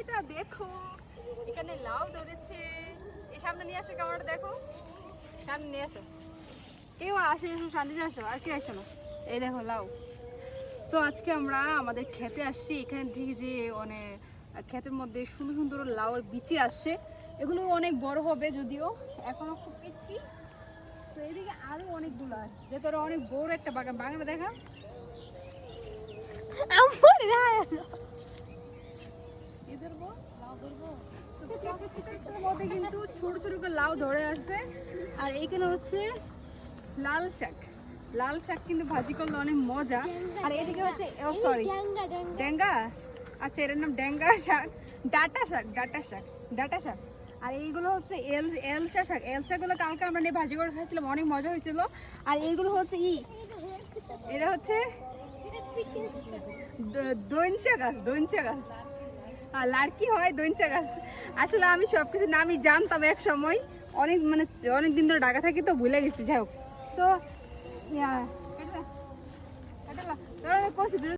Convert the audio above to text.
শান্তিদা দেখো এখানে লাউ ধরেছে। এই সামনে নিয়ে আসো, ক্যামেরাটা দেখো, সামনে নিয়ে আসো। কেউ আসে, এসো শান্তিদা আসো, আর কে আসো না। এই দেখো লাউ। তো আজকে আমরা আমাদের খেতে আসছি। এখানে দেখি যে অনেক ক্ষেতের মধ্যে সুন্দর সুন্দর লাউয়ের বিচি আসছে। এগুলো অনেক বড় হবে, যদিও এখনো খুব পিচ্ছি। তো এদিকে আরো অনেকগুলো আসছে, যে তোরা অনেক বড় একটা বাগান। বাগানটা দেখা মধ্যে কিন্তু ছোট ছোট করে লাউ ধরে আছে। আর এইখানে হচ্ছে লাল শাক। লাল শাক কিন্তু ভাজি করলে অনেক মজা। আর এদিকে হচ্ছে সরি ডেঙ্গা, আচ্ছা এটার নাম ডেঙ্গা শাক, ডাটা শাক, ডাটা শাক, ডাটা শাক। আর এইগুলো হচ্ছে এলসা শাক। এলসা গুলো কালকে আমরা নিয়ে ভাজি করে খাইছিলাম, অনেক মজা হয়েছিল। আর এইগুলো হচ্ছে এটা হচ্ছে দইঞ্চা গাছ, দইঞ্চা গাছ। আর লাড়কি হয় দইঞ্চা গাছ। আসলে আমি সবকিছু নামই জানতাম এক সময়, অনেক মানে অনেক দিন ধরে ঢাকা থাকি তো ভুলে গেছি। যাই হোক, তো